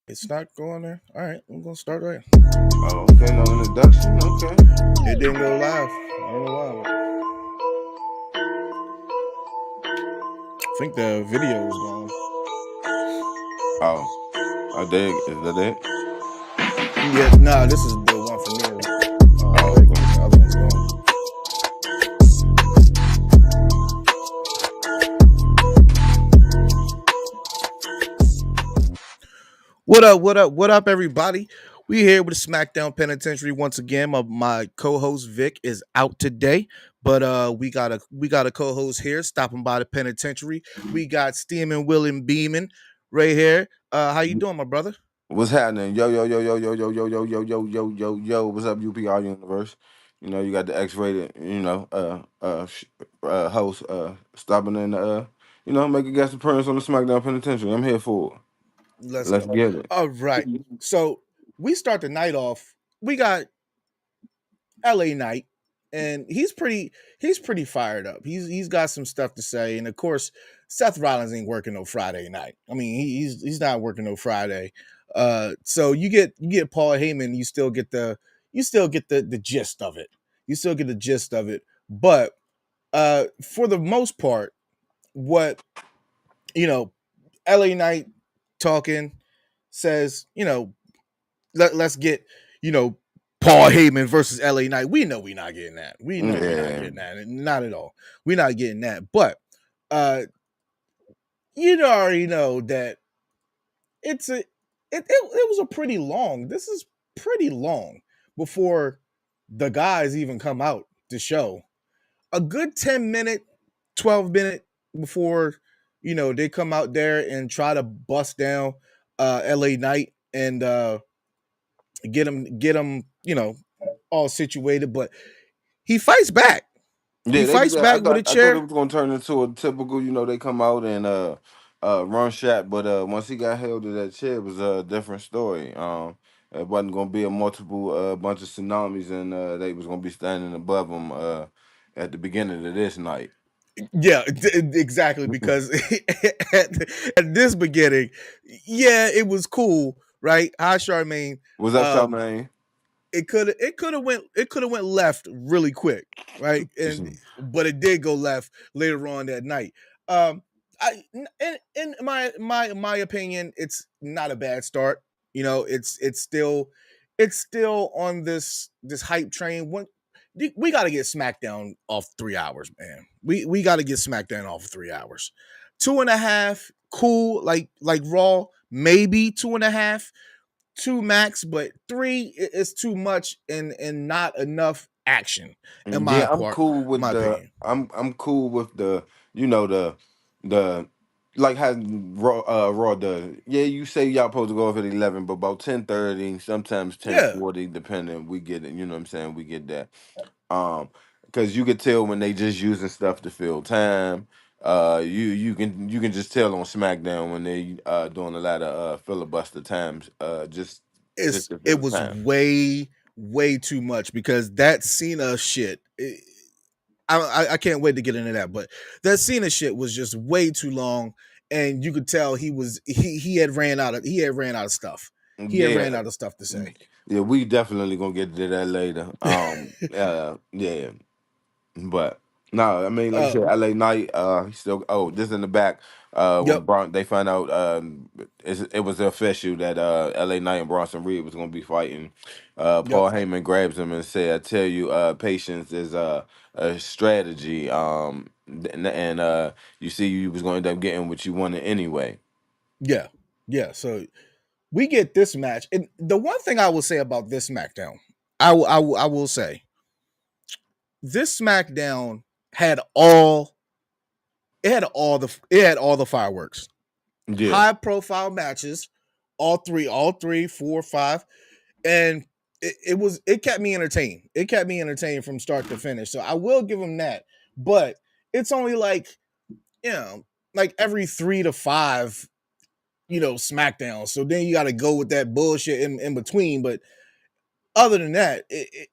It's not going there. All right, I'm gonna start right. Oh, okay, no introduction. Okay. It didn't go live. I don't know why. I think the video is gone. Oh, I dig. Is that it? Yeah, nah, this is the one for me. Oh, Like okay. the other one's gone. What up? What up? What up, everybody? We here with Smackdown Penitentiary once again. My co-host Vic is out today, but we got a co-host here stopping by the penitentiary. We got Steamin, Willie, and Beamin right here. How you doing, my brother? What's happening? Yo, yo, yo, yo, yo, yo, yo, yo, yo, yo, yo, yo, yo. What's up, UPR universe? You got the X-rated, host, stopping in, make a guest appearance on the Smackdown Penitentiary. I'm here for it. Let's Let's go. get it. All right. So we start the night off. We got LA Knight, and he's pretty fired up. He's got some stuff to say, and of course, Seth Rollins ain't working no Friday night. I mean, he's not working no Friday. So you get Paul Heyman, you still get the gist of it. You still get the gist of it, but for the most part, what you know, LA Knight talking says, let's get, you know, Paul Heyman versus LA Knight. We know we're not getting that. We know we're not Yeah. getting that. Not at all. We're not getting that. But uh you already know that it was a pretty long. This is pretty long before the guys even come out to show. A good 10-minute, 12-minute before, they come out there and try to bust down LA Knight and get him, all situated, but he fights back. He Yeah, they. fights I back with a thought it chair. was gonna turn into a typical. They come out and run shot, but once he got held to that chair, it was a different story. It wasn't gonna be a multiple bunch of tsunamis, and they was gonna be standing above him at the beginning of this night. Yeah, exactly. Because at this beginning, yeah, it was cool, right? Hi, Charmaine. Was up, Um, Charmaine? it could have went left really quick, right? And but it did go left later on that night. I in my opinion, it's not a bad start. It's still on this hype train. We got to get SmackDown off 3 hours, man. We got to get SmackDown off 3 hours. 2.5, cool. Like Raw, maybe 2.5, two max, but three is too much and not enough action in my Yeah, I'm part, cool with my the. opinion. I'm cool with the like how Raw does. Yeah, you say y'all supposed to go off at 11, but about 10:30, sometimes ten Yeah, forty, depending. We get it. You know what I'm saying? We get that. Um, because you could tell when they just using stuff to fill time. You can just tell on SmackDown when they doing a lot of filibuster times. Just to it fill was time. way too much because that Cena shit. I can't wait to get into that, but that Cena shit was just way too long, and you could tell he had ran out of stuff. He had ran Yeah, out of stuff to say. yeah, we definitely gonna get to that later. Yeah, but no, I mean, like I uh, said, LA Knight, he still. Oh, this in the back. When yep, Bron, they find out, it was official that LA Knight and Bronson Reed was gonna be fighting. yep. Paul Heyman grabs him and said, "I tell you, patience is a strategy. And you see, you was gonna end up getting what you wanted anyway." Yeah, yeah. So we get this match, and the one thing I will say about this SmackDown, I will say this SmackDown had all it had all the fireworks, Yeah, high profile matches, all three, four, five, and it kept me entertained. It kept me entertained from start to finish. So I will give them that, but it's only you know like every 3 to 5 SmackDown. So then you got to go with that bullshit in between. But other than that,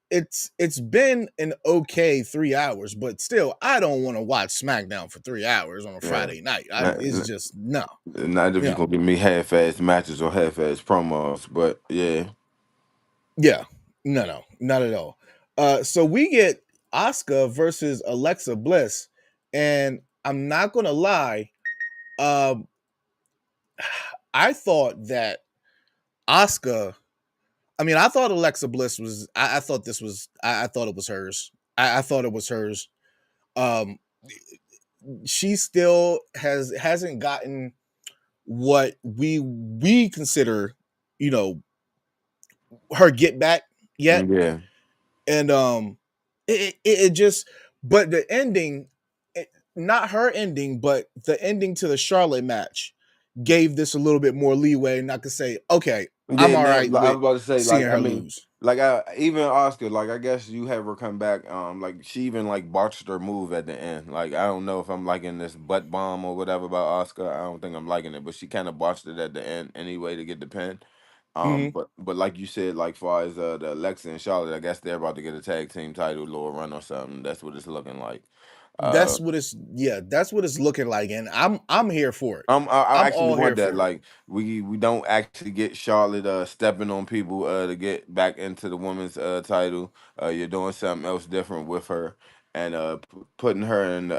it's been an okay 3 hours, but still, I don't want to watch SmackDown for 3 hours on a Yeah. Friday night. Not, It's just no, not if you're yeah, gonna give me half-ass matches or half-ass promos, but yeah. yeah, no, not at all. So we get Asuka versus Alexa Bliss, and I'm not gonna lie, um, I thought that Asuka. I mean, I thought Alexa Bliss was. I thought this was. I thought it was hers. I thought it was hers. Um, she still hasn't gotten what we consider, you know, her get back yet. Yeah. And it just, but the ending, not her ending, but the ending to the Charlotte match gave this a little bit more leeway, and I could say, okay, I'm Yeah, all now right like, I with was about to say, seeing like, I her mean, lose. like, I even Oscar, like, I guess you have her come back. Like, she even like botched her move at the end. Like, I don't know if I'm liking this butt bomb or whatever about Oscar. I don't think I'm liking it, but she kind of botched it at the end anyway to get the pin. Hmm. But like you said, like far as the Alexa and Charlotte, I guess they're about to get a tag team title, little run or something. That's what it's looking like. Uh, That's what it's, yeah, that's what it's looking like, and I'm here for it. I I'm actually all want here that. for it. Like we don't actually get Charlotte stepping on people to get back into the women's title. You're doing something else different with her and putting her and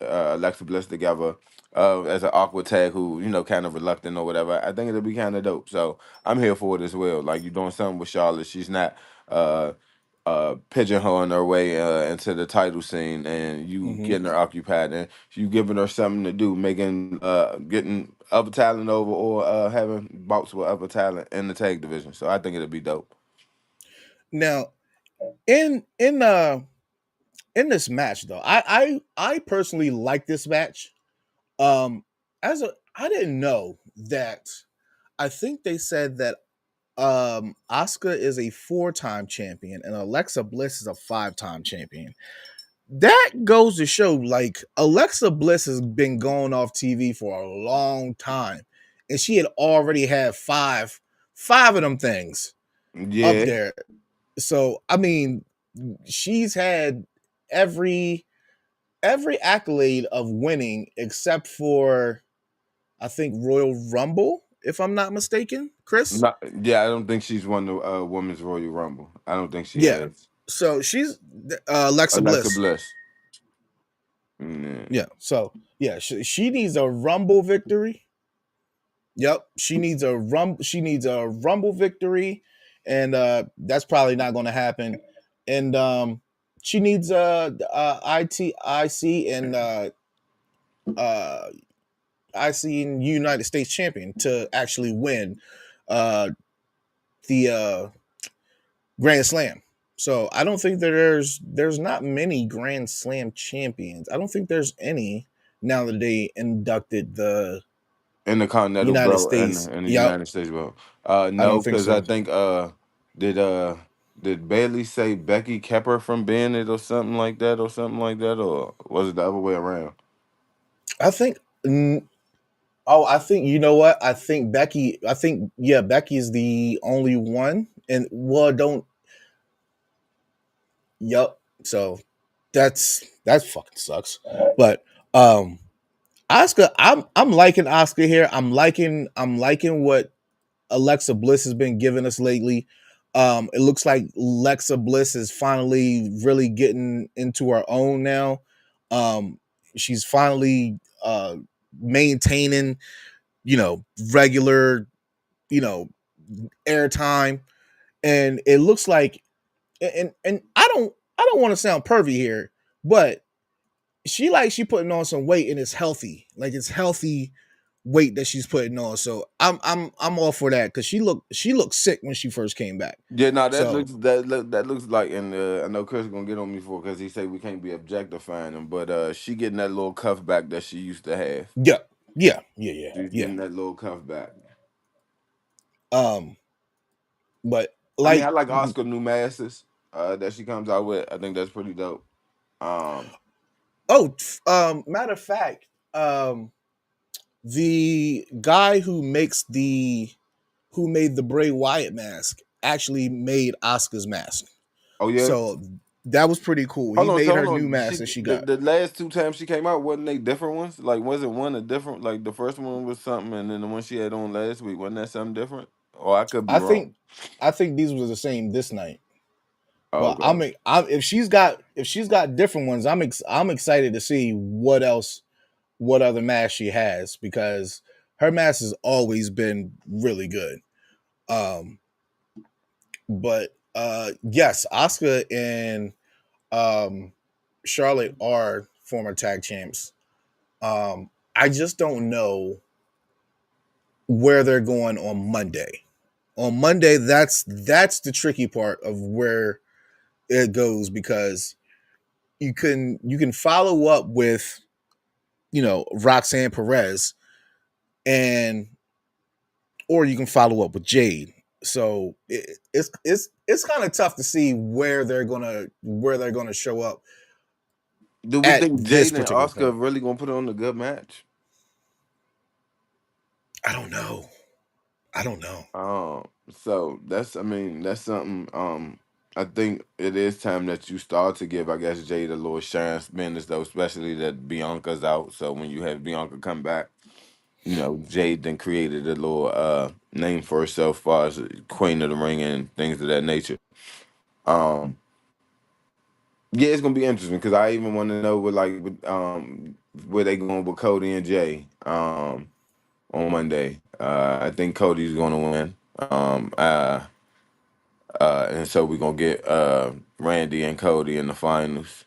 Alexa Bliss together as an awkward tag who kind of reluctant or whatever. I think it'll be kind of dope. So I'm here for it as well. Like you're doing something with Charlotte. She's not. Uh, Pigeonholing her way into the title scene and you Hmm. getting her occupied and you giving her something to do, making getting other talent over or having bouts with other talent in the tag division. So I think it'll be dope. Now, in this match though, I personally like this match. Um, as a, I didn't know that. I think they said that Asuka is a 4-time champion and Alexa Bliss is a 5-time champion. That goes to show, like, Alexa Bliss has been going off TV for a long time, and she had already had five of them things up Yeah, there. So I mean, she's had every accolade of winning except for, I think, Royal Rumble, if I'm not mistaken, Chris. not, yeah. I don't think she's won the Women's Royal Rumble. I don't think she Yeah. has. So she's Alexa Alexa Bliss. Bliss. Mm, Yeah. So yeah, she needs a Rumble victory. Yep. She needs a Rumble victory, and that's probably not going to happen. And she needs IC and uh IC and United States champion to actually win uh the Grand Slam. So I don't think that there's not many Grand Slam champions. I don't think there's any now that they inducted the in the Continental United belt States. and the Yep, United States belt. I No, don't think because I so. think did uh did Bailey say Becky kept her from being it or something like that or was it the other way around? I think. Oh, I think, you know what? I think Becky. I think, yeah, Becky is the only one, and well, don't. Yep. So that fucking sucks. But Oscar, I'm liking Oscar here. I'm liking what Alexa Bliss has been giving us lately. It looks like Alexa Bliss is finally really getting into her own now. Um, she's finally maintaining, regular, you know, airtime, and it looks like, and I don't want to sound pervy here, but she putting on some weight and it's healthy, like it's healthy weight that she's putting on. So I'm all for that because she looked sick when she first came back. Yeah, no, So that looks like, and I know Chris is gonna get on me for because he say we can't be objectifying him, but she getting that little cuff back that she used to have. yeah, yeah. She's Yeah. getting that little cuff back. Um, but I mean, I like, like Oscar new masses that she comes out with. I think that's pretty dope. Um, oh, matter of fact, the guy who made the Bray Wyatt mask actually made Asuka's mask. Oh yeah. So that was pretty cool. He Hold on, made so her hold new on. mask She that she the, got. the last two times she came out, wasn't they different ones? Like, wasn't one a different? Like the first one was something, and then the one she had on last week wasn't that something different? Or I could be I think wrong. I think these were the same this night. But Okay. if she's got different ones, I'm excited to see what other mask she has because her mask has always been really good. Um, but yes, Asuka and um, Charlotte are former tag champs. I just don't know where they're going on Monday. On Monday, that's the tricky part of where it goes because you can follow up with Roxanne Perez and or you can follow up with Jade. So it's kind of tough to see where they're gonna show up Do we at think this Jade and particular Oscar point. really gonna put on a good match? I don't know. I don't know. So that's I mean that's something. I think it is time that you start to give, I guess, Jade a little shine, being as though, especially that Bianca's out. So when you have Bianca come back, Jade then created a little name for herself, as far as Queen of the Ring and things of that nature. Um, yeah, it's gonna be interesting because I even want to know where they going with Cody and Jay on Monday. I think Cody's gonna win. And so we're gonna get Randy and Cody in the finals.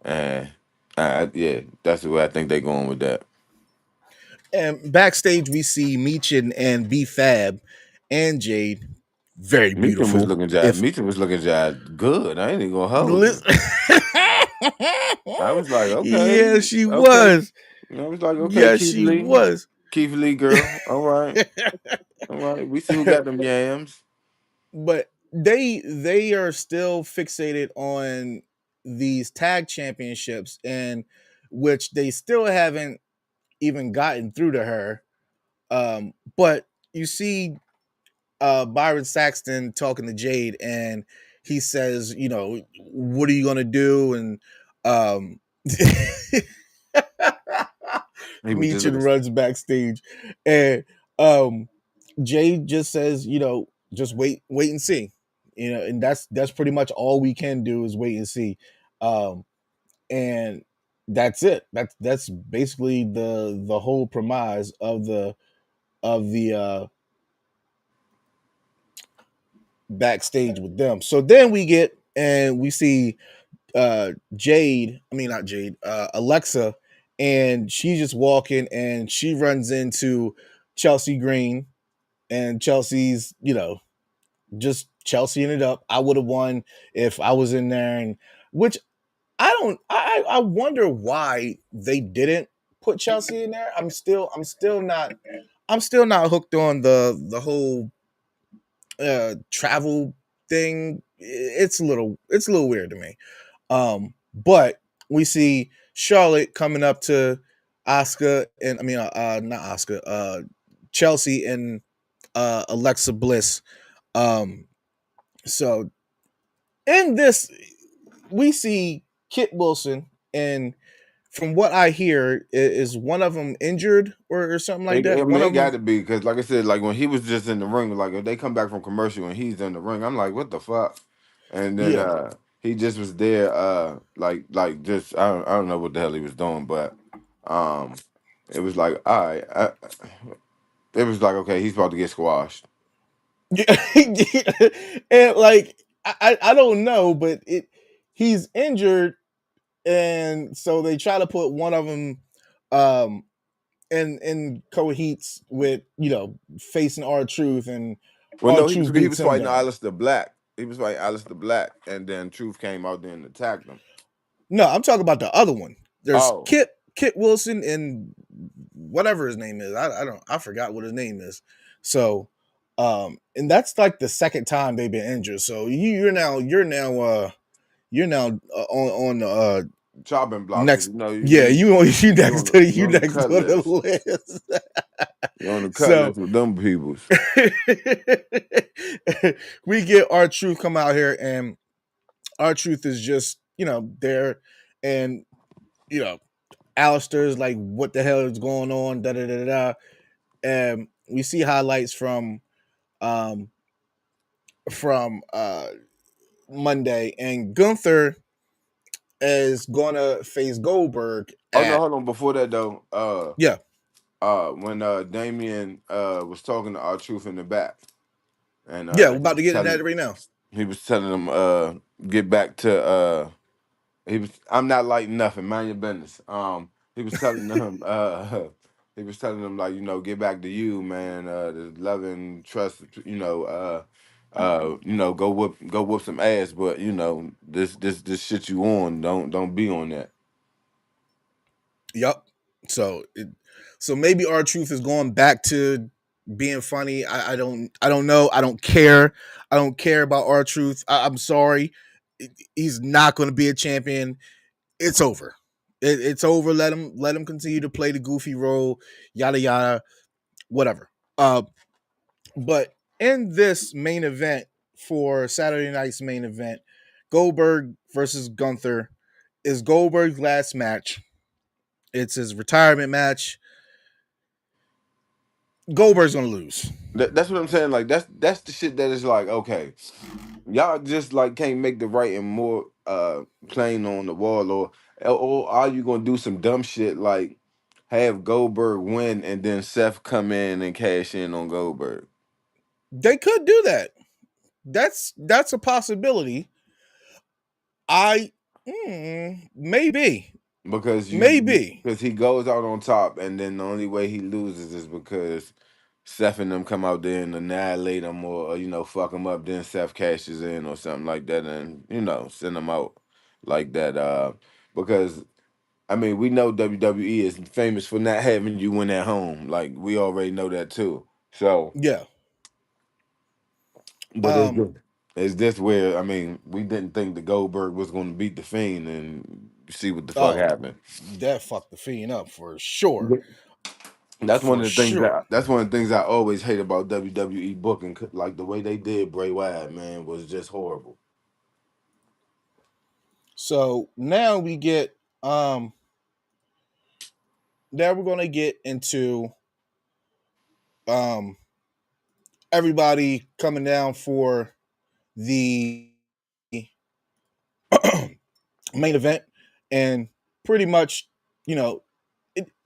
And yeah, that's the way I think they're going with that. And backstage we see Meechin and B Fab and Jade. Very beautiful. If Meacham was looking just good. I ain't even gonna hold you. listen, I was like, yeah, okay, she okay. was. I was like, okay, Yes, she was. Keith Lee girl. All right. We see who got them yams. But they are still fixated on these tag championships and which they still haven't even gotten through to her. But you see Byron Saxton talking to Jade and he says, what are you gonna do? And um He was just Meechin looking. runs backstage and um Jade just says, just wait and see. And that's pretty much all we can do is wait and see. Um, and that's it. That's basically the whole premise of the backstage with them. So then we get and we see Jade, I mean not Jade, Alexa, and she's just walking and she runs into Chelsea Green and Chelsea's, just Chelsea ended up. I would have won if I was in there, and which I don't. I wonder why they didn't put Chelsea in there. I'm still not hooked on the whole travel thing. It's a little weird to me. But we see Charlotte coming up to Oscar and I mean not Oscar, Chelsea and Alexa Bliss. Um, so in this, we see Kit Wilson, and from what I hear, is one of them injured or something like I that. mean, One it of got them, to be because, like I said, like when he was just in the ring, like if they come back from commercial and he's in the ring, I'm like, what the fuck? And then yeah, he just was there, like just I don't know what the hell he was doing, but um, it was like, all right, it was like, okay, he's about to get squashed. and like I don't know, but he's injured, and so they try to put one of them um in cohetes with facing our truth and Well, our no, truth he beats was him fighting down. Alistair Black. He was fighting Alistair Black, and then Truth came out there and attacked him. No, I'm talking about the other one. There's Oh, Kit Wilson and whatever his name is. I forgot what his name is. So and that's like the second time they've been injured. So you're now on chopping block, because Next, you know yeah, you next to you you on the next cut to the list. list. You're on the cut So list with them peoples. we get our truth come out here, and our truth is just there, and you know Alistair's like, what the hell is going on? Da da da da. And we see highlights um from Monday, and Gunther is gonna face Goldberg Oh no, at hold on. Before that though, yeah when Damien was talking to our truth in the back, and yeah. We're about to get into that right now. he was telling him get back to he was I'm not like nothing, mind your business. He was telling him he was telling him like, get back to you, man. The loving trust, go whoop some ass, but this shit you on, don't be on that. Yep. So so maybe our truth is going back to being funny. I don't know. I don't care. I don't care about our truth. I'm sorry. He's not going to be a champion. It's over. It's over. Let him continue to play the goofy role. Yada yada. Whatever. But in this main event for Saturday night's main event, Goldberg versus Gunther is Goldberg's last match. It's his retirement match. Goldberg's gonna lose. That's what I'm saying. Like that's the shit that is like, okay, y'all just like can't make the writing more plain on the wall, or are you gonna do some dumb shit like have Goldberg win and then Seth come in and cash in on Goldberg? They could do that. That's a possibility. I maybe Because maybe because he goes out on top, and then the only way he loses is because Seth and them come out there and annihilate him, or fuck him up. Then Seth cashes in or something like that, and send him out like that. Because I mean, we know WWE is famous for not having you win at home. Like we already know that too. So, yeah. but Um is this where I mean we didn't think the Goldberg was going to beat the Fiend, and you see what the fuck oh, happened. that fucked the Fiend up for sure. Yeah. That's one For of the things sure. I always hate about WWE booking. Like the way they did Bray Wyatt, man, was just horrible. So now we're gonna get into um everybody coming down for the main event, and pretty much, you know,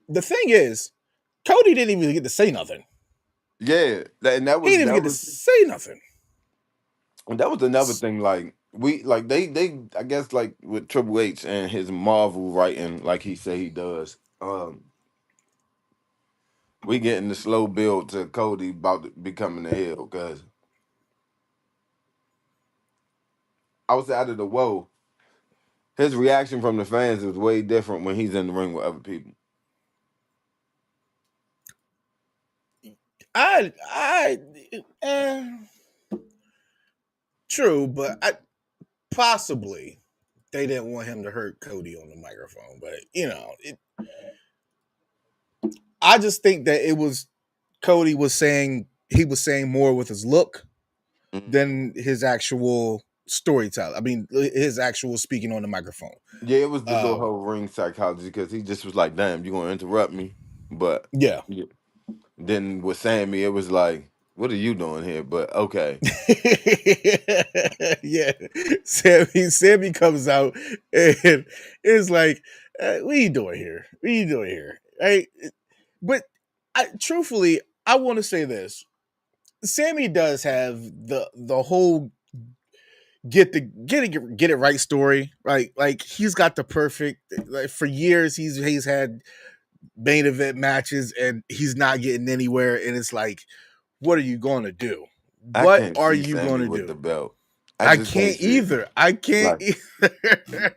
the thing is, Cody didn't even get to say nothing. Yeah, and He didn't even get to say nothing. that was another thing. Like we like they I guess like with Triple H and his Marvel writing, like he say he does. We getting the slow build to Cody about to becoming the heel because outside of the woe, his reaction from the fans is way different when he's in the ring with other people. I true, but possibly they didn't want him to hurt Cody on the microphone. But I just think that it was Cody was saying he was saying more with his look Mhm. than his actual storytelling. I mean, his actual speaking on the microphone. Yeah, it was the little Um, whole ring psychology because he just was like, "Damn, you gonna interrupt me?" But yeah. yeah. Then with Sammy, it was like, "What are you doing here?" But okay, Yeah, Sammy comes out and it's like, what are you doing here? What are you doing here? Right? But truthfully, I want to say this: Sammy does have the whole get it right story, right? Like he's got the perfect. Like for years, he's had main event matches and he's not getting anywhere, and it's like, what are you going to do? I What can't are see you going Sammy to with do? the belt. I I just can't can't see it. either. I can't Like, either.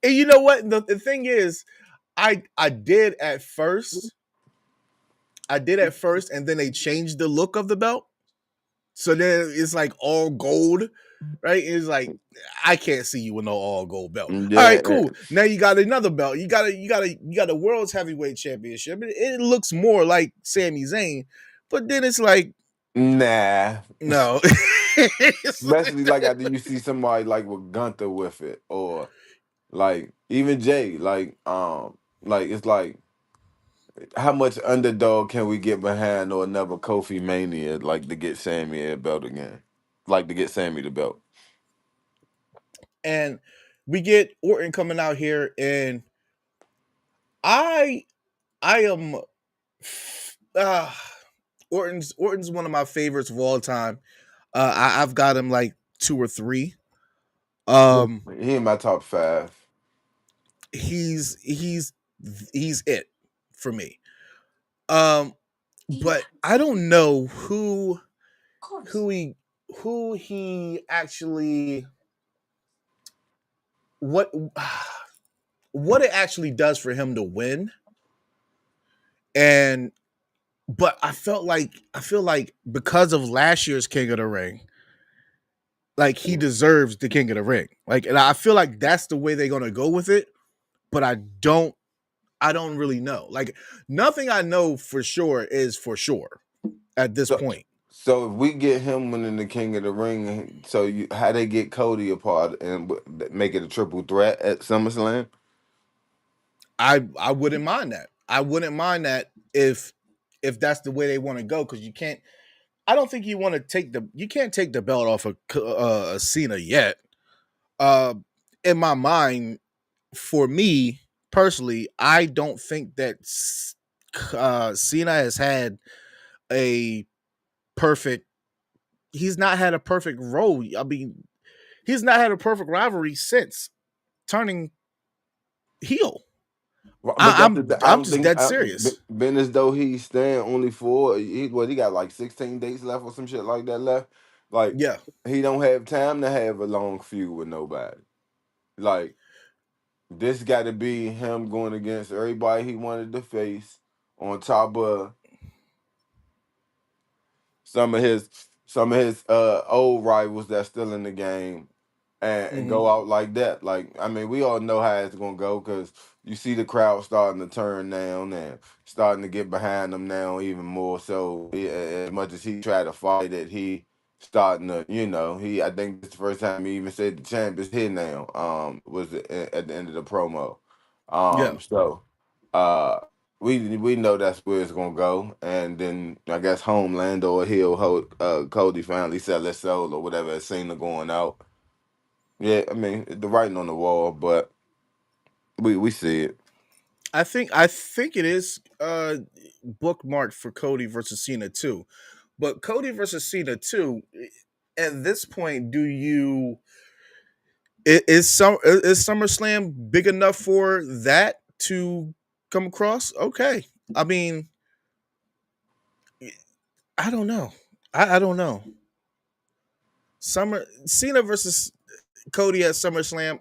And you know what? The thing is, I did at first. I did at first, and then they changed the look of the belt. So then it's like all gold. right? It's like I can't see you with no all gold belt. All Yeah, right, cool. Now you got another belt. You got a world's heavyweight championship. It looks more like Sami Zayn, but then it's like nah. no. Especially like after you see somebody like with Gunther with it, or like even Jay, like it's like how much underdog can we get behind or another Kofi Mania like to get Sammy a belt again, like to get Sammy the belt. And we get Orton coming out here, and I I am uh Orton's one of my favorites of all time. I've got him like two or three. Um, He in my top five. he's he's he's it for me. Um, but I don't know who he who he actually what what it actually does for him to win. And but I feel like because of last year's King of the Ring, like he deserves the King of the Ring. Like, and I feel like that's the way they're gonna go with it. But I don't really know. Like nothing I know for sure is for sure at this So, point. so if we get him winning the King of the Ring, so you how they get Cody apart and make it a triple threat at SummerSlam? I wouldn't mind that. I wouldn't mind that if that's the way they want to go, because you can't. I don't think you can't take the belt off of Cena yet. Uh, in my mind, for me personally, I don't think that Cena has had a perfect. He's not had a perfect role. I mean, he's not had a perfect rivalry since turning heel. Well, but that's I I'm don't just think dead serious. been as though he's staying only for he got like 16 days left or some shit like that left. Like Yeah. he don't have time to have a long feud with nobody. Like this got to be him going against everybody he wanted to face, on top of some of his old rivals that's still in the game, and Hmm. go out like that. Like I mean, we all know how it's gonna go because you see the crowd starting to turn down and starting to get behind him now even more. So as much as he tried to fight it, he starting to he I think this is the first time he even said the champ is here now. Was at the end of the promo. Yeah. So uh we know that's where it's gonna go, and then I guess Homeland or Hill Cody finally sell his soul or whatever. Cena going out. Yeah, I mean the writing on the wall, but we see it. I think it is bookmarked for Cody versus Cena too. But Cody versus Cena too, at this point, do you is SummerSlam big enough for that to come across? Okay. I mean, I don't know. I don't know. Summer Cena versus Cody at SummerSlam,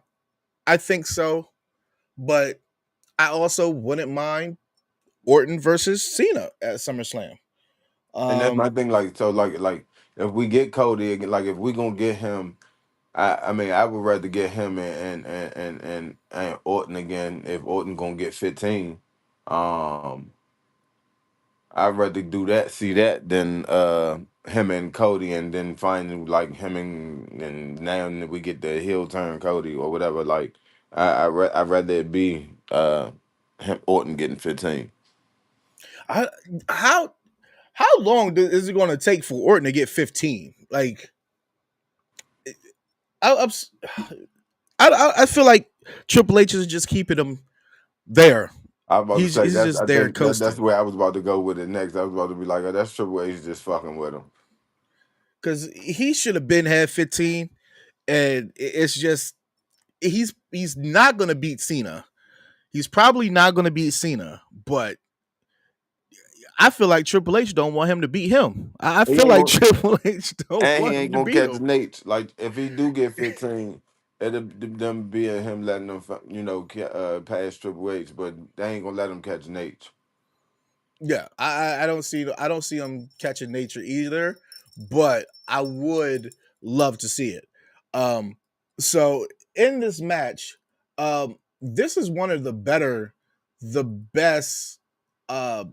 I think so. But I also wouldn't mind Orton versus Cena at SummerSlam. And that's my Um, thing. Like so, like if we get Cody again, like if we gonna get him, I mean I would rather get him and Orton again if Orton gonna get 15. Um, I'd rather do that, see that, than him and Cody, and then finding like him and now we get the heel turn Cody or whatever. Like I'd rather it be him Orton getting 15. I, how long is it going to take for Orton to get 15? Like, I, I'm s- I feel like Triple H is just keeping him there. I was about to say He's that's just I there think that's coasting where I was about to go with it next. I was about to be like, oh, that's Triple H just fucking with him. because he should have been had 15, and it's just he's not going to beat Cena. He's probably not going to beat Cena, but I feel like Triple H don't want him to beat him. I He feel ain't like gonna Triple H don't and he want him ain't to gonna beat catch him. Nate. Like if he do get 15, it'll them be him letting them pass Triple H, but they ain't gonna let him catch Nate. Yeah, I don't see him catching nature either, but I would love to see it. Um, so in this match, this is one of the best uh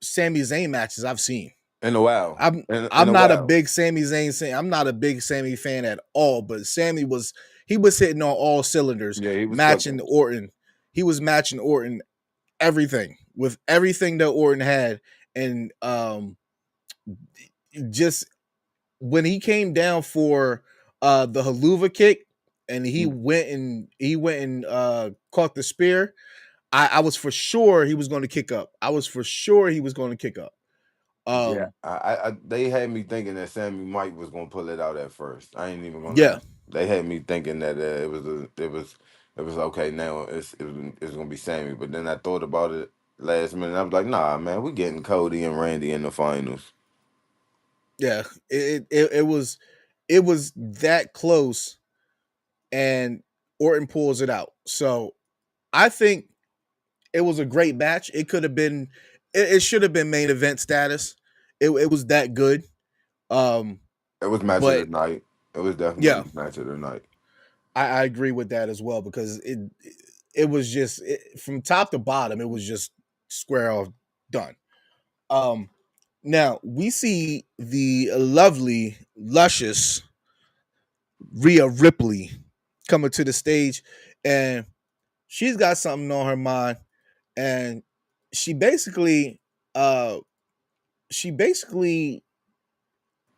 Sami Zayn matches I've seen. In a while. I'm In I'm a not a while. big Sami Zayn fan. I'm not a big Sami fan at all, but Sammy was he was hitting on all cylinders, Yeah, he was matching cooking. Orton. He was matching Orton everything with everything that Orton had, and just when he came down for the haluva kick, and he went and caught the spear. I was for sure he was going to kick up. I was for sure he was going to kick up. Yeah, Um, they had me thinking that Sammy Mike was gonna pull it out at first. I ain't even yeah, gonna. They had me thinking that it was okay. Now it's gonna be Sammy, but then I thought about it last minute. I was like, nah, man, we getting Cody and Randy in the finals. yeah. It was that close, and Orton pulls it out. So I think it was a great match. It could have been, it should have been main event status. It was that good. Um, It was match of the but night. It was yeah, definitely match of the night. I agree with that as well because it was just from top to bottom. It was just square off done. Um, Now we see the lovely, luscious Rhea Ripley coming to the stage, and she's got something on her mind, and she basically, uh, she basically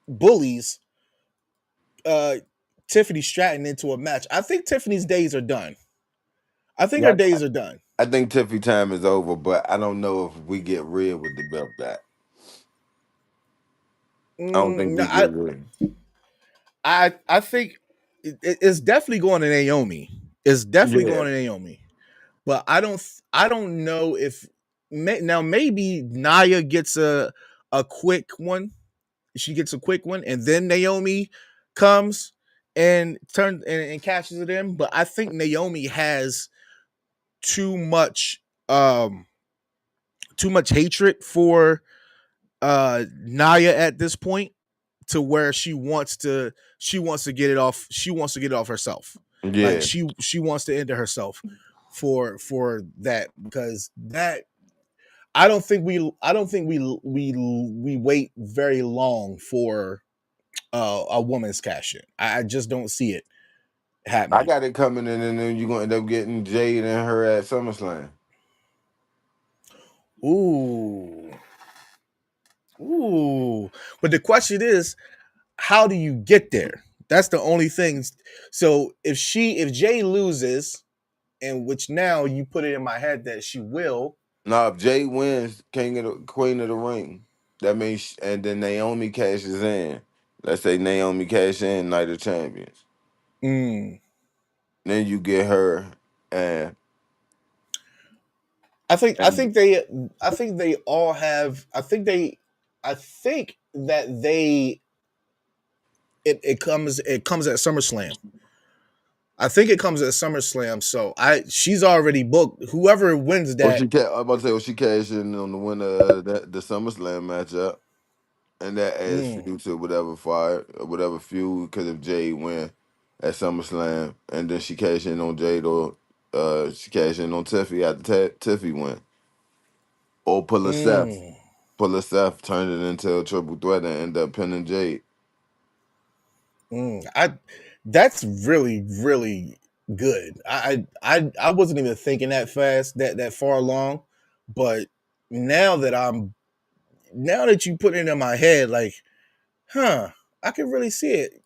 bullies uh Tiffany Stratton into a match. I think Tiffany's days are done. I think her Yeah, days are done. I think Tiffy time is over, but I don't know if we get rid with the belt back. I don't think No, we get rid. I think it's definitely going to Naomi. It's definitely Yeah, going to Naomi. But I don't know if now maybe Naya gets a quick one. She gets a quick one, and then Naomi comes and turns and cashes it in. But I think Naomi has too much um too much hatred for Naya at this point to where she wants to get it off. She wants to get it off herself. Like yeah. she wants to end it herself for that because that I don't think we wait very long for a woman's cash in. I just don't see it I happening. got it coming in, and then you're gonna end up getting Jade and her at SummerSlam. Ooh, ooh. But the question is, how do you get there? That's the only thing. So if Jay loses, and which now you put it in my head that she will. Now, if Jade wins Queen of the Ring, that means, and then Naomi cashes in. Let's say Naomi cash in Night of Champions. Mm, Then you get her, and I think I and think they I think they all have I think that it comes at SummerSlam. I think it comes at SummerSlam. So she's already booked. Whoever wins or that, I'm about to say, or she cash in on the winner of the SummerSlam matchup, and that adds mm, fuel to whatever fuel. Because if Jade win at SummerSlam, and then she cash in on Jade, or she cash in on Tiffy after Tiffy win, or mm, pull a Seth, turn it into a triple threat, and end up pinning Jade. I that's really good. I wasn't even thinking that fast that far along, but now that I'm now that you put it in my head, like, huh, I can really see it.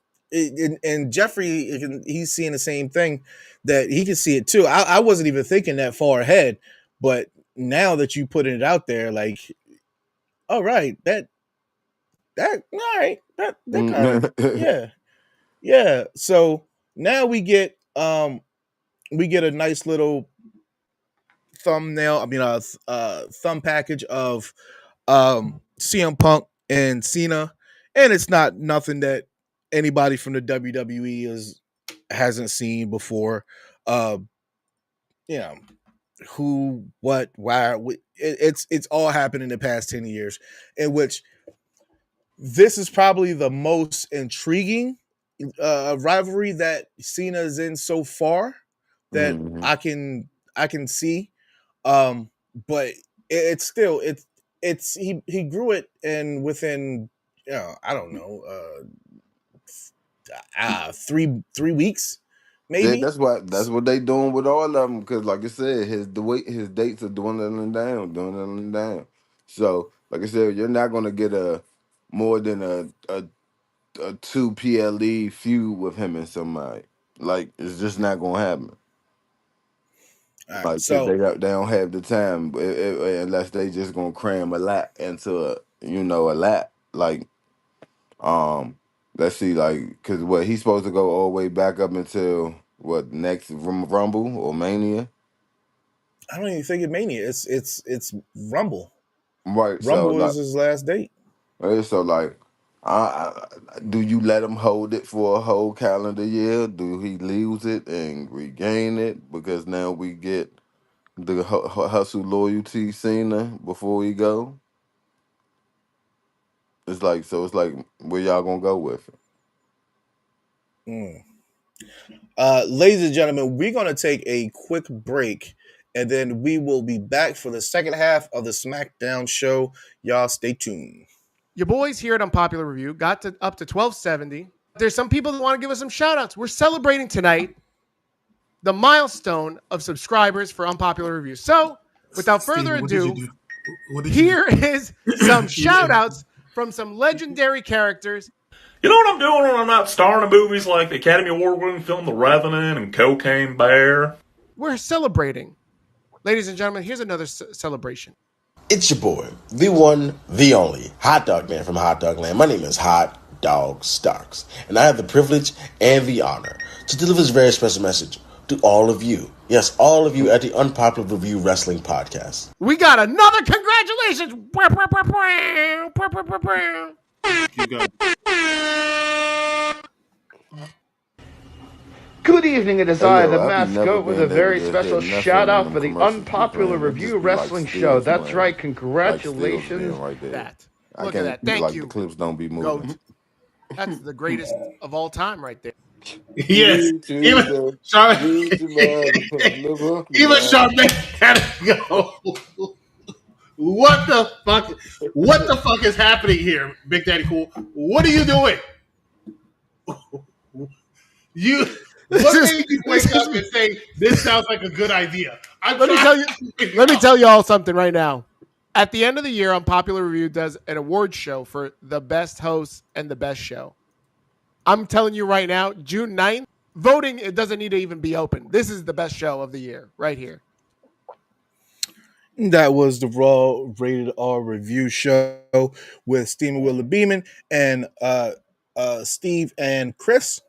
And Jeffrey, he's seeing the same thing that he can see it too. I wasn't even thinking that far ahead, but now that you put it out there, like, all right, that all right, that kind of Mm. yeah, yeah. So now we get a nice little thumbnail. I mean, thumb package of CM Punk and Cena, and it's not nothing that anybody from the WWE hasn't seen before. Uh, you know who, what, why? It's all happened in the past 10 years, in which this is probably the most intriguing rivalry that Cena is in so far that Hmm. I can see. Um, but it's still it's he grew it and within I don't know 3 weeks Yeah, maybe. that's what they doing with all of them. Because like I said, his dates are dwindling down. So like I said, you're not gonna get a more than a two PLE feud with him and somebody. Like it's just not gonna happen. All right, Like 'cause so they don't have the time unless they just gonna cram a lot into a lot. Like um, let's see, like because what he's supposed to go all the way back up until what next Rumble or Mania, I don't even think it Mania. It's Rumble. right? So Rumble like, is his last date. so like. Do you let him hold it for a whole calendar year? Do he lose it and regain it? Because now we get the hustle loyalty Cena before we go. It's like so. It's like where y'all gonna go with it? Mm. Ladies and gentlemen, we're gonna take a quick break, and then we will be back for the second half of the SmackDown show. Y'all stay tuned. Your boys here at Unpopular Review got to up to 1270. There's some people that want to give us some shout outs. We're celebrating tonight the milestone of subscribers for Unpopular Review. So, without further Steven, what did you ado, do? What did here you is some do? shout outs from some legendary characters. You know what I'm doing when I'm not starring in movies like the Academy Award winning film The Revenant and Cocaine Bear? We're celebrating. Ladies and gentlemen, here's another celebration. It's your boy, the one, the only, Hot Dog Man from Hot Dog Land. My name is Hot Dog Starks, and I have the privilege and the honor to deliver this very special message to all of you. Yes, all of you at the Unpopular Review Wrestling Podcast. We got another congratulations. You got Good evening, it is Hey I, yo, the I be never mascot, with a being able very to hear special nothing shout when out them for the commercials be Unpopular playing. It Review just be like Wrestling Show. stills That's playing, right, like stills being congratulations. right there. That. I Look at can't that. Thank like the you, clips don't be moving. Goat. That's the greatest of all time right there. yes. Even Charlotte, even Charlotte had to go. What the fuck? What the fuck is happening here, Big Daddy Cool? What are you doing? You what made you wake up and say this sounds like a good idea? I'm Let me trying tell you. to figure Let me out. tell you all something right now. At the end of the year, Unpopular Review does an award show for the best host and the best show. I'm telling you right now, June 9th, voting, it doesn't need to even be open. This is the best show of the year right here. That was the Raw Rated R review show with Steamin, Willie, Beamin, and Steve and Chris.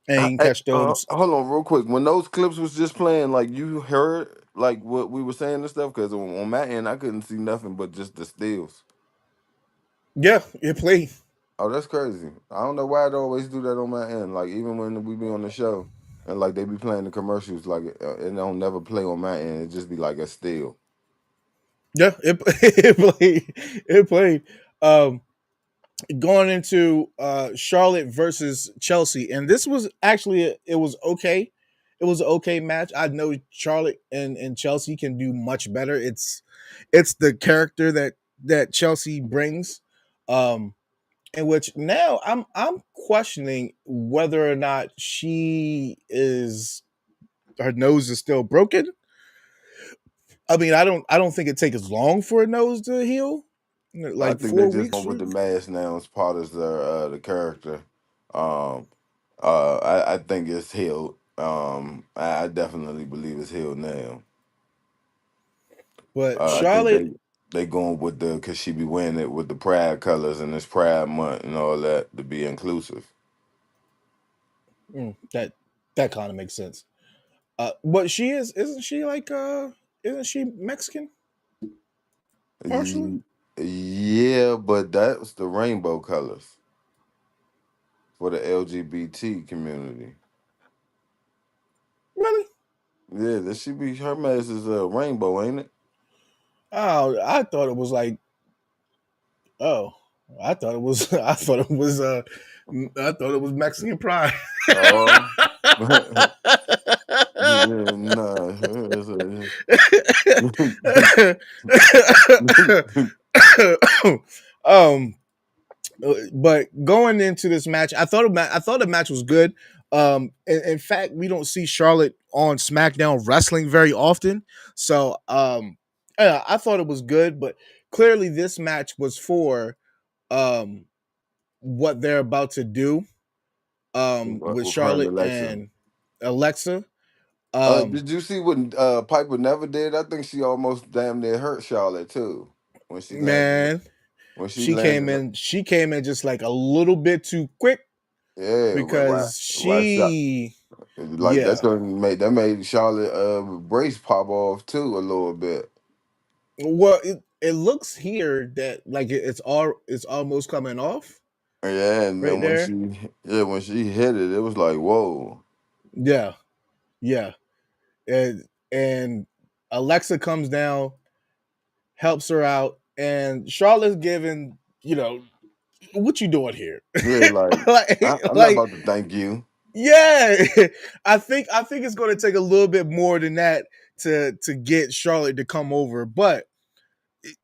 And you can catch those. Hold on, real quick. When those clips was just playing, like you heard like what we were saying and stuff, because on my end I couldn't see nothing but just the stills. Yeah, it played. Oh, that's crazy. I don't know why they always do that on my end. Like even when we be on the show and like they be playing the commercials, like it don't never play on my end. It just be like a still. Yeah, it played. It played. Um, Going into Charlotte versus Chelsea, and this was actually it was okay. It was an okay match. I know Charlotte and Chelsea can do much better. It's the character that Chelsea brings, in which now I'm questioning whether or not her nose is still broken. I mean, I don't think it takes as long for a nose to heal, I like think they four just weeks. going with the mask now as part of the character. Um, I think it's healed. I definitely believe it's healed now. But I think Charlotte, they going with the because she be wearing it with the pride colors and it's Pride Month and all that to be inclusive. that kind of makes sense. But she isn't she like isn't she Mexican partially? Ye- Yeah, but that's the rainbow colors for the LGBT community. Really? Yeah, that should be her mask is a rainbow, ain't it? Oh, I thought it was like oh, I thought it was I thought it was I thought it was Mexican Pride. Oh. Nah. um, but going into this match, I thought the match was good. In fact, we don't see Charlotte on SmackDown wrestling very often, so yeah, I thought it was good. But clearly, this match was for what they're about to do with With her and Charlotte Alexa. and Alexa. Um, Did you see what Piper never did? I think she almost damn near hurt Charlotte too when she landed. man, When she she came landed, in. She came in just like a little bit too quick yeah, because right shot. she, Like yeah. that made Charlotte brace pop off too a little bit. Well, it looks here that like it's almost coming off Yeah, and right then when there. she hit it, it was like whoa. Yeah, yeah, and Alexa comes down, helps her out, and Charlotte's giving what you doing here, Yeah, like I'm not like about to thank you. yeah. I think it's going to take a little bit more than that to get Charlotte to come over, but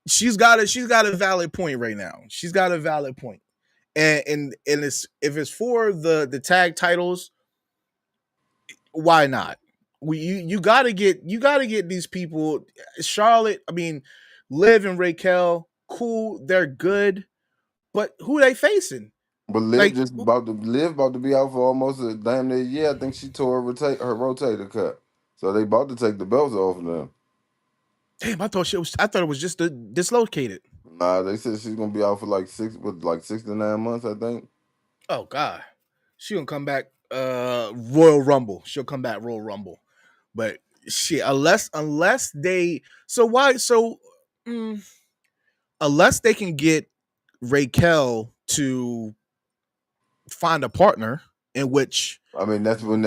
she's got a valid point right now. She's got a valid point. And it's if it's for the tag titles, why not? You gotta get these people. Charlotte, I mean, Liv and Raquel, cool, they're good, but who they facing? But Like, Liv about to be out for almost a damn near year. I think she tore her rotator cuff. So they about to take the belts off of them. damn, I thought it was just dislocated. Nah, they said she's gonna be out for like 6 to 9 months, I think. Oh God, she gonna come back. Royal Rumble. She'll come back Royal Rumble, but shit, unless they so why so. mm, Unless they can get Raquel to find a partner in which I mean, that's when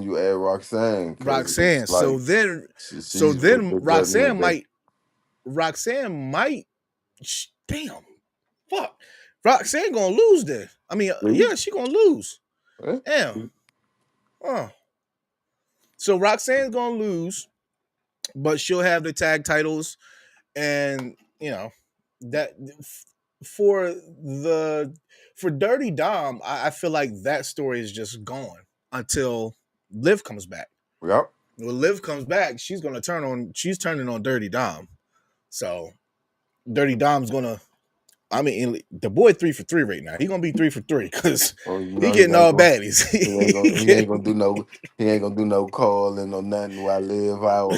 you add Roxanne because Roxanne. it's like So she's then the Roxanne might damn fuck. Roxanne gonna lose then. I mean, see? yeah, she gonna lose. Eh? Damn. So Roxanne's gonna lose, but she'll have the tag titles, and that for the for Dirty Dom, I feel like that story is just gone until Liv comes back. Yep. When Liv comes back, she's turning on Dirty Dom. So Dirty Dom's gonna. I mean, the boy 3 for 3 right now. He gonna be 3 for 3 because Well, he he getting ain't all gonna baddies. he ain't gonna do no calling or nothing while I live out.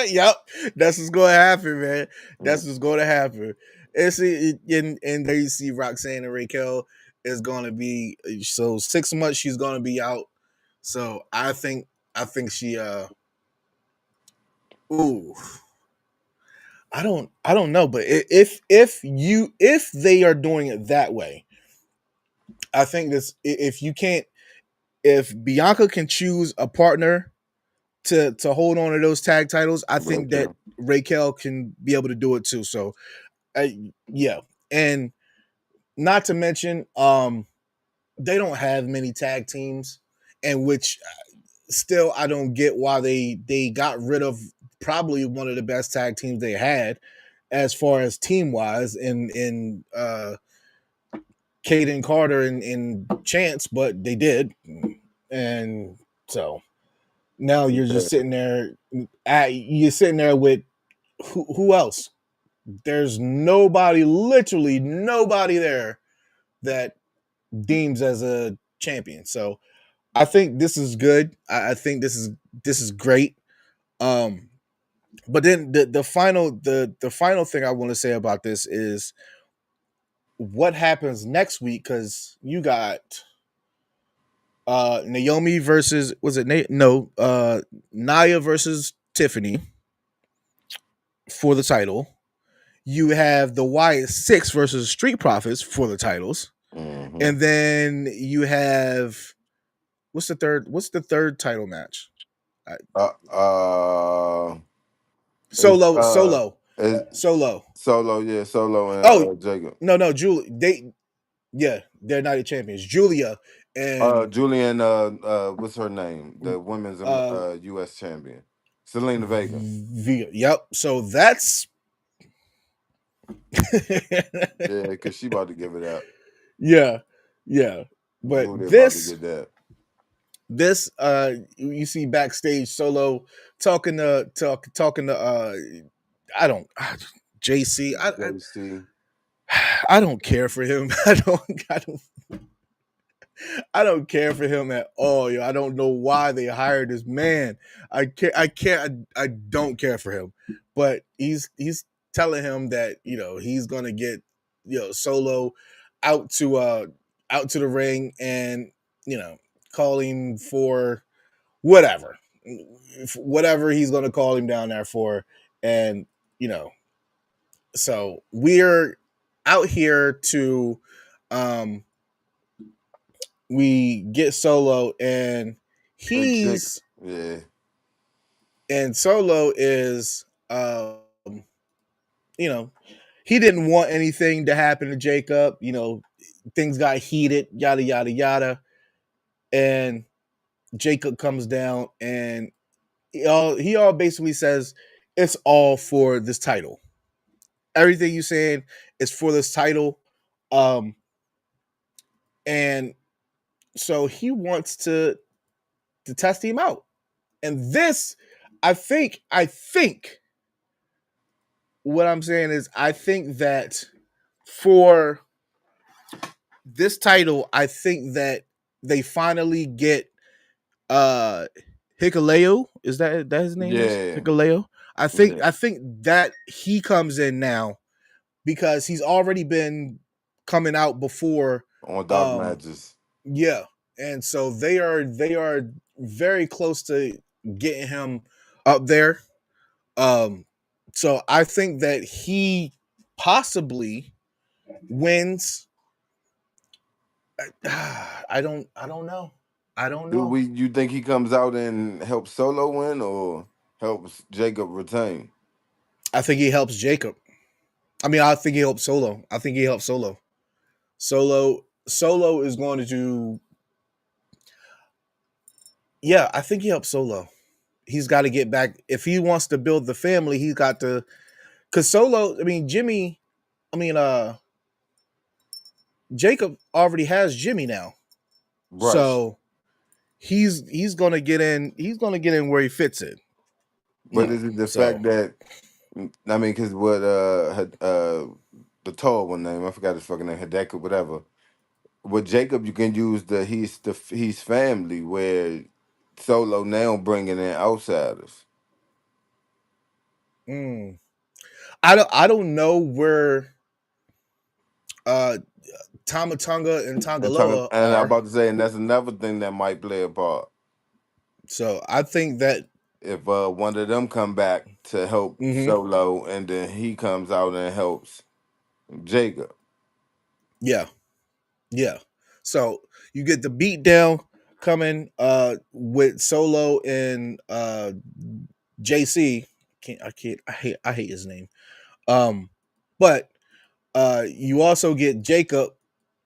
Yep, that's what's going to happen, man. That's what's going to happen. And there you see Roxanne and Raquel is going to be so 6 months. She's going to be out. So I think she ooh, I don't know, but if they are doing it that way, I think this if Bianca can choose a partner to hold on to those tag titles, I think that Raquel. Raquel can be able to do it too. So, yeah, and not to mention, they don't have many tag teams, and which still I don't get why they got rid of probably one of the best tag teams they had as far as team wise in Caden Carter and Chance, but they did, and so now you're just sitting there. You're sitting there with who else? There's nobody, literally nobody there that deems as a champion. So I think this is good. I think this is great. But then the final thing I want to say about this is what happens next week, because you got Naomi versus Nia versus Tiffany for the title. You have the Wyatt Six versus Street Profits for the titles, and then you have what's the third title match? Solo, Solo, yeah, Solo Oh and Jacob. no, Julie. Yeah, they're Night of Champions. Julia and Julian, what's her name? The women's uh U.S. champion, Selena Vega. Yep. So that's Yeah, because she about to give it up. yeah, yeah. But Julia about to this get that. this you see backstage Solo talking to I don't JC. JC. I don't care for him. I don't care for him at all. Yo. I don't know why they hired this man. I don't care for him. But he's telling him that, he's gonna get, Solo out to out to the ring and, calling for whatever. Whatever he's gonna call him down there for. And, so we're out here to we get Solo and he's Yeah. and Solo is you know, he didn't want anything to happen to Jacob, things got heated, yada yada yada. And Jacob comes down and he all basically says it's all for this title. Everything you saying is for this title. And so he wants to test him out. And this, I think what I'm saying is I think that for this title, I think that they finally get Hikuleo. Is that his name is? Yeah. Hikuleo? I Yeah. think that he comes in now because he's already been coming out before On dark matches. Yeah. And so they are very close to getting him up there. So I think that he possibly wins. I don't know. I don't know. You think he comes out and helps Solo win or helps Jacob retain? I think he helps Jacob. I mean, I think he helps Solo. I think he helps Solo. Solo is going to do. Yeah, I think he helps Solo. He's got to get back if he wants to build the family. He's got to, because Solo. I mean, Jimmy. I mean, Jacob already has Jimmy now, Right. so he's gonna get in. He's gonna get in where he fits in. But is it the fact that I mean, because what the tall one name, I forgot his fucking name, Hideka, whatever. With Jacob, you can use he's family, where Solo now bringing in outsiders. I don't know where Tamatonga and Tangaloa And I'm are. about to say, and that's another thing that might play a part. So I think that If one of them come back to help Solo, and then he comes out and helps Jacob. yeah. So you get the beatdown coming with Solo and JC. I hate his name. But you also get Jacob.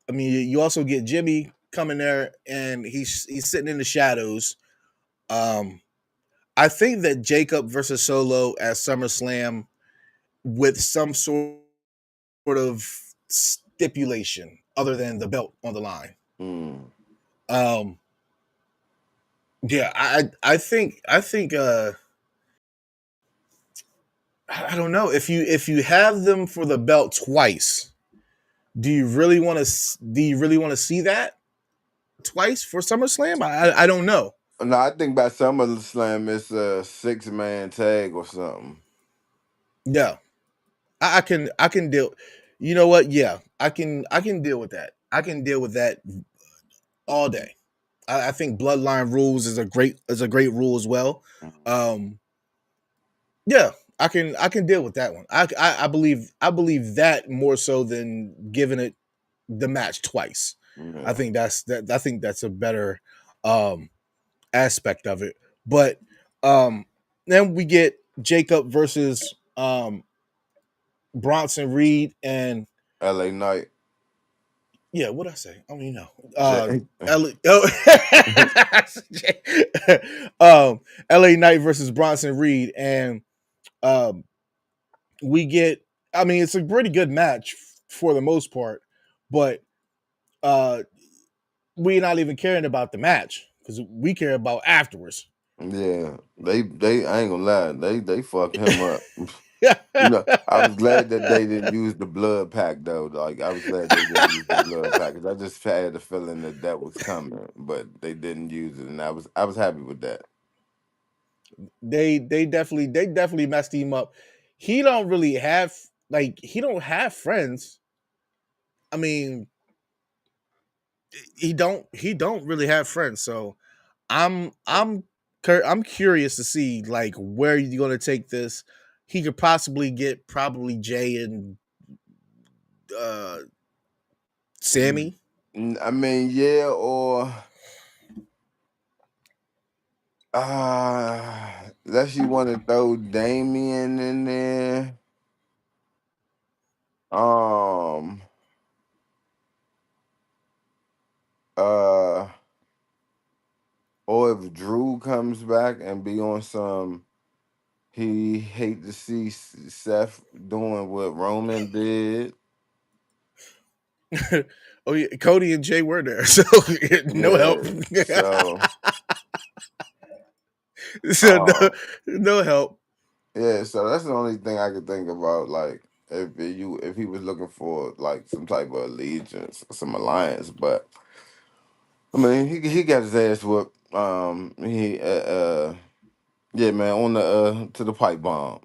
I mean, you also get Jimmy coming there, and he's sitting in the shadows. I think that Jacob versus Solo at SummerSlam with some sort of stipulation other than the belt on the line. Yeah, I think I don't know if you have them for the belt twice. Do you really want to see that twice for SummerSlam? I don't know. No, I think by SummerSlam it's a 6-man tag or something. Yeah, I can deal. You know what? Yeah, I can deal with that. I can deal with that all day. I think Bloodline Rules is a great rule as well. Yeah, I can deal with that one. I believe that more so than giving it the match twice. Yeah. I think that's a better aspect of it. But then we get Jacob versus Bronson Reed and LA Knight. Yeah, what I say? I don't even know. Jay. LA Knight versus Bronson Reed, and um, we get. I mean, it's a pretty good match for the most part, but uh, we're not even caring about the match because we care about afterwards. Yeah, they I ain't gonna lie, they fucked him up. You know, I was glad that they didn't use the blood pack though. Like I was glad they didn't use the blood pack 'cause I just had a feeling that that was coming, but they didn't use it, and I was happy with that. They definitely messed him up. He don't really have he don't have friends. I mean, he don't really have friends. So I'm I'm curious to see like where you're gonna take this. He could possibly get probably Jay and uh Sammy. I mean, yeah, or unless you want to throw Damien in there, um, uh, or if Drew comes back and be on some. He hate to see Seth doing what Roman did. Oh yeah, Cody and Jay were there, so no help. Yeah. So, So no, um, no help. yeah. So that's the only thing I could think about. Like, if he was looking for like some type of allegiance, some alliance, but I mean, he got his ass whooped. Yeah, man, on the to the pipe bomb.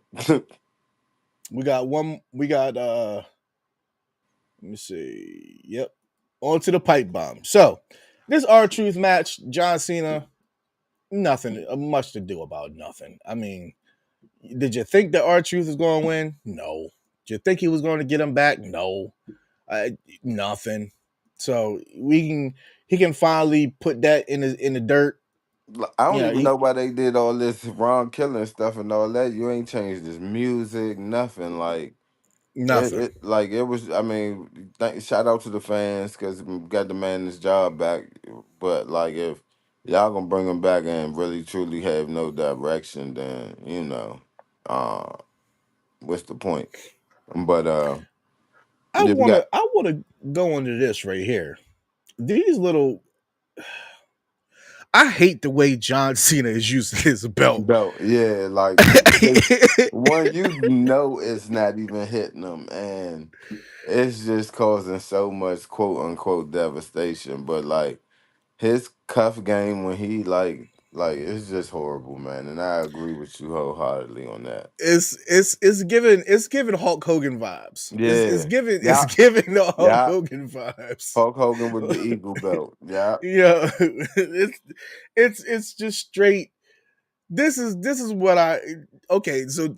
We got one. We got let me see. Yep. On to the pipe bomb. So this R-Truth match, John Cena, nothing much to do about nothing. I mean, did you think that R-Truth was going to win? No. Did you think he was going to get him back? No. Nothing. So he can finally put that in the dirt. I don't Yeah, even know why they did all this Ron killing stuff and all that. You ain't changed his music, nothing. Like nothing. like it was. I mean, shout out to the fans because got the man his job back. But like, if y'all gonna bring him back and really truly have no direction, then uh, what's the point? But yeah, we got I wanna go into this right here. These little I hate the way John Cena is using his belt. no, yeah, like one you know it's not even hitting them, and it's just causing so much quote unquote devastation. But like his cuff game when he like it's just horrible, man. And I agree with you wholeheartedly on that. It's giving Hulk Hogan vibes. Yeah, It's yeah, giving the Hulk yeah. Hogan vibes. Hulk Hogan with the eagle belt. Yeah, Yeah, it's just straight. This is what I okay. So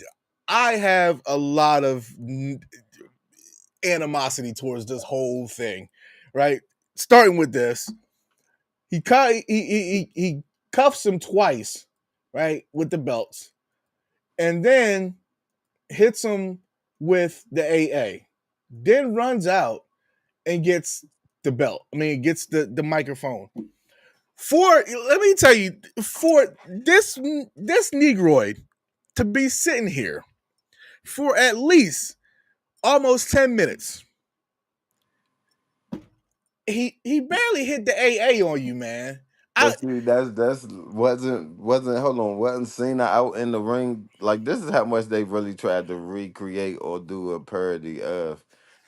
I have a lot of animosity towards this whole thing, right? Starting with this, he cuffs him twice, right, with the belts, and then hits him with the AA, then runs out and gets the belt. I mean, gets the microphone. Let me tell you, for this Negroid to be sitting here for at least almost 10 minutes, he barely hit the AA on you, man. I but see, that's wasn't hold on, wasn't Cena out in the ring? Like this is how much they really tried to recreate or do a parody of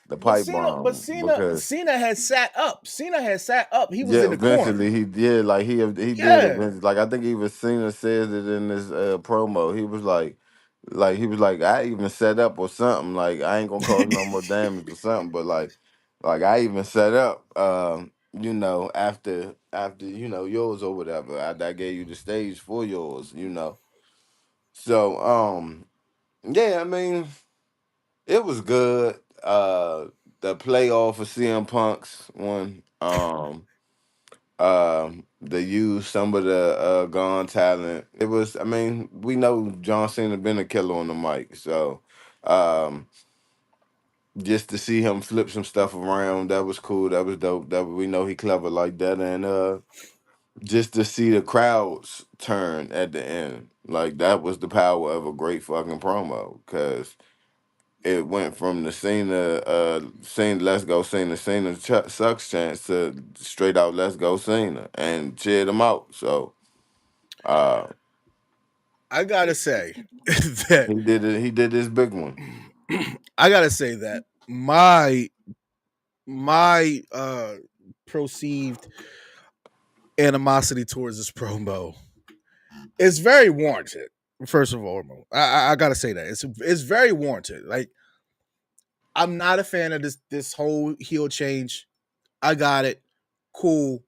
the but pipe bomb because. Cena had sat up. Cena had sat up. He was Yeah, in the corner. eventually he did. Like he did Yeah. eventually. Like I think even Cena says it in this promo. He was like he was like, I even set up or something. Like I ain't gonna cause no more damage or something. But like I even set up. After yours or whatever. I gave you the stage for yours. So yeah, I mean it was good. The playoff for CM Punk's one. They used some of the gone talent. It was, I mean, we know John Cena been a killer on the mic, so um, just to see him flip some stuff around, that was cool. That was dope. That we know he clever like that, and just to see the crowds turn at the end, like that was the power of a great fucking promo. Cause it went from the Cena, let's go Cena sucks chance to straight out let's go Cena and cheered him out. So uh I gotta say that he did it. He did this big one. I gotta say that my perceived animosity towards this promo is very warranted. First of all, I gotta say that it's very warranted. Like, I'm not a fan of this whole heel change. I got it, cool.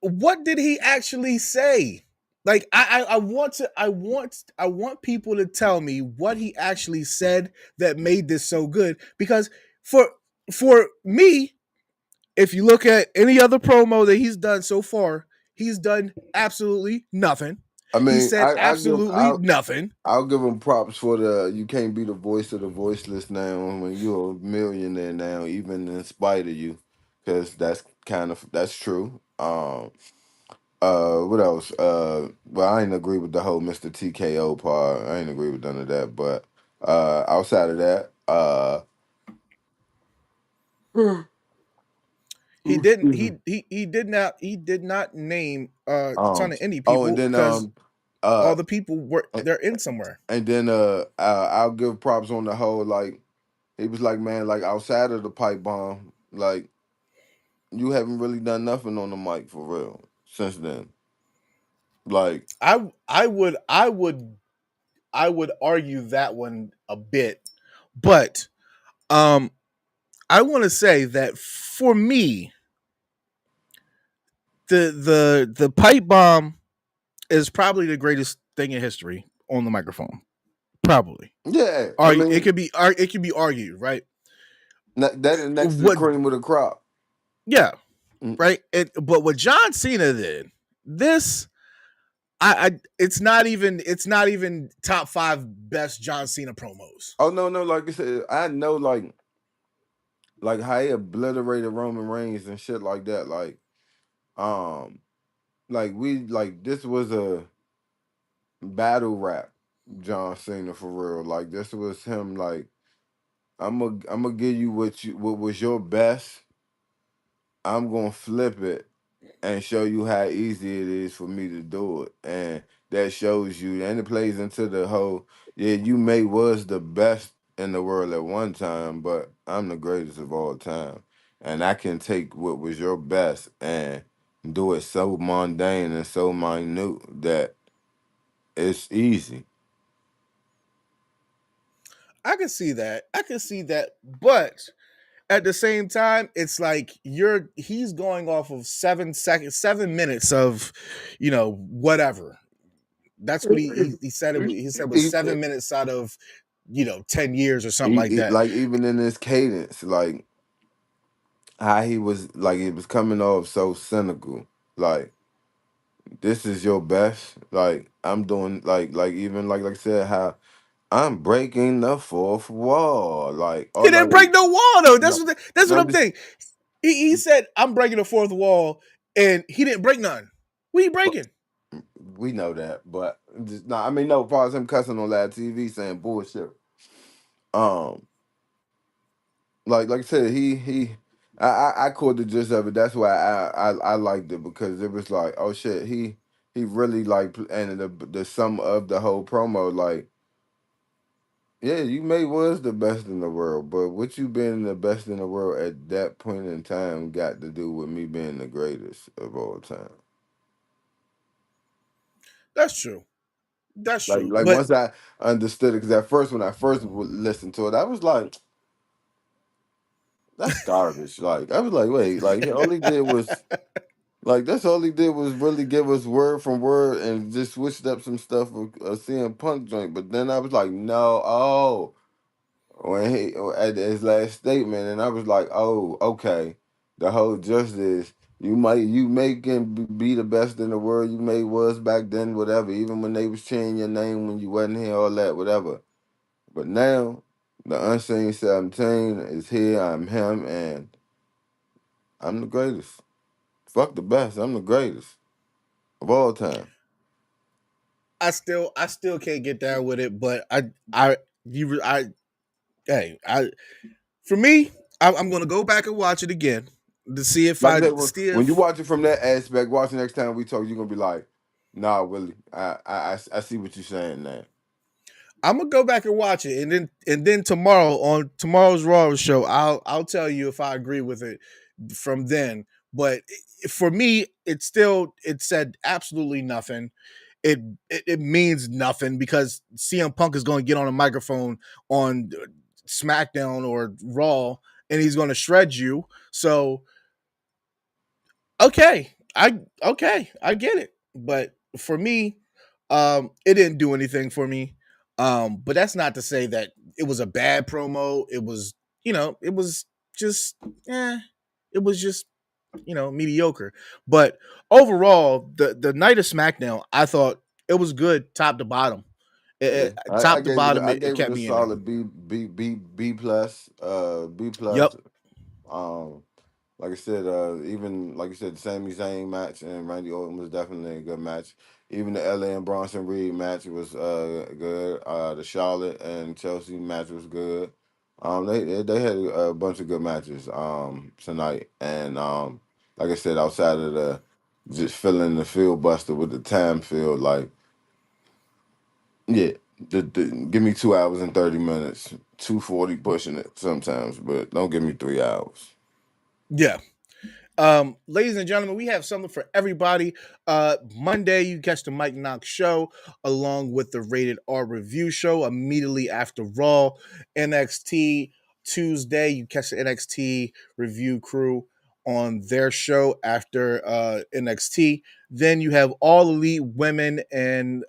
What did he actually say? Like, I want people to tell me what he actually said that made this so good. Because for me, if you look at any other promo that he's done so far, he's done absolutely nothing. I He mean, said absolutely nothing. I'll give him props for the you can't be the voice of the voiceless now when you're a millionaire now, even in spite of you, because that's true. What else? Well, I ain't agree with the whole Mr. TKO part. I ain't agree with none of that. But outside of that, He didn't. excuse me. He did not name a Um, ton of indie oh, and people then because uh, all the people were and, they're in somewhere. and then I'll give props on the whole like he was like, man, like outside of the pipe bomb, like you haven't really done nothing on the mic for real since then. Like, I would argue that one a bit, but um I want to say that for me, the pipe bomb is probably the greatest thing in history on the microphone. Probably. yeah, I Argue, mean it can be argued, right? that next to the What cream of the crop. yeah, Mm. right? But what John Cena did, this I it's not even top 5 best John Cena promos. Oh no, like I said, I know like how he obliterated Roman Reigns and shit like that. Um, like this was a battle rap John Cena for real. Like this was him. Like I'm gonna give you what was your best. I'm gonna flip it and show you how easy it is for me to do it. And that shows you, and it plays into the whole, yeah, you may was the best in the world at one time, but I'm the greatest of all time. And I can take what was your best and do it so mundane and so minute that it's easy. I can see that. I can see that, but at the same time, it's like he's going off of 7 seconds, 7 minutes of, whatever. That's what he said. He said was He, 7 minutes out of 10 years or something like that. like even in his cadence, like how he was like it was coming off so cynical. Like this is your best. Like I'm doing like even like I said how I'm breaking the fourth wall. Like He all didn't like break no wall though. no, That's what no I'm this, thinking. He said I'm breaking the fourth wall, and he didn't break none. What are you breaking? we know that, but just, nah, I mean no, as far as him cussing on live TV saying bullshit. Um, like I said, I caught the gist of it. That's why I liked it because it was like, oh shit, he really like and the sum of the whole promo like. Yeah, you may was the best in the world, but what you being the best in the world at that point in time got to do with me being the greatest of all time. That's true. That's true. Like But once I understood it, because at first when I first would listen to it, I was like, that's garbage. Like I was like, wait, like all he did was like that's all he did was really give us word from word and just switched up some stuff of a CM Punk joint. But then I was like, no, oh. When he at his last statement, and I was like, "Oh, okay." The whole justice, you may can be the best in the world. You may was back then, whatever. Even when they was cheering your name when you wasn't here, all that, whatever. But now, The Unseen 17 is here. I'm him, and I'm the greatest. Fuck the best. I'm the greatest of all time. I still can't get down with it, but I you I hey I for me, I'm gonna go back and watch it again to see if Like I I said, still. when you watch it from that aspect, watch the next time we talk, you're gonna be like, "Nah, Willie, I see what you're saying now." I'm gonna go back and watch it, and then tomorrow on tomorrow's Raw show, I'll tell you if I agree with it from then. But for me, it said absolutely nothing. It means nothing because CM Punk is going to get on a microphone on SmackDown or Raw, and he's going to shred you. So okay, I get it. But for me, it didn't do anything for me. But that's not to say that it was a bad promo. It was, it was just, it was just, mediocre. But overall, the night of SmackDown, I thought it was good, top to bottom. Yeah, I Top to gave it bottom, I it gave it kept a me in there. solid B plus, B Yep. plus. Um, like I said, even like you said, the Sami Zayn match and Randy Orton was definitely a good match. Even the LA and Bronson Reed match was good. The Charlotte and Chelsea match was good. They had a bunch of good matches tonight, and like I said, outside of the just filling the field buster with the time field, like yeah, give me 2 hours and 30 minutes, 240 pushing it sometimes, but don't give me 3 hours. Yeah. Ladies and gentlemen, we have something for everybody. Monday, you catch the Mike Knox show along with the Rated R review show immediately after Raw. NXT Tuesday, you catch the NXT review crew on their show after NXT. Then you have All Elite Women and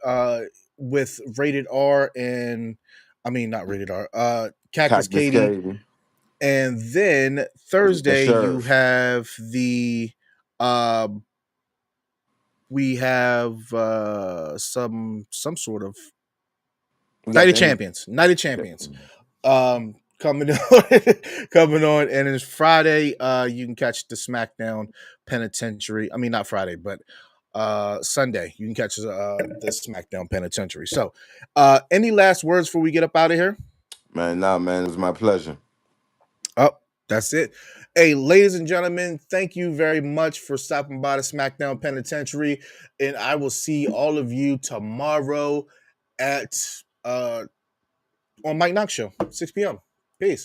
with Rated R and I mean not Rated R, Cactus Cactus Katie. Katie And then and Thursday you Sheriff. have the we have some sort of We got Night of the Champions. Night of Champions. Coming on coming on. And it's Friday. You can catch the Smackdown Penitentiary. I mean not Friday, but Sunday. You can catch the Smackdown Penitentiary. So any last words before we get up out of here? Man, nah, man, it was my pleasure. Oh, that's it. Hey, ladies and gentlemen, thank you very much for stopping by the Smackdown Penitentiary. And I will see all of you tomorrow at on Mike Knox Show, 6 p.m. Peace.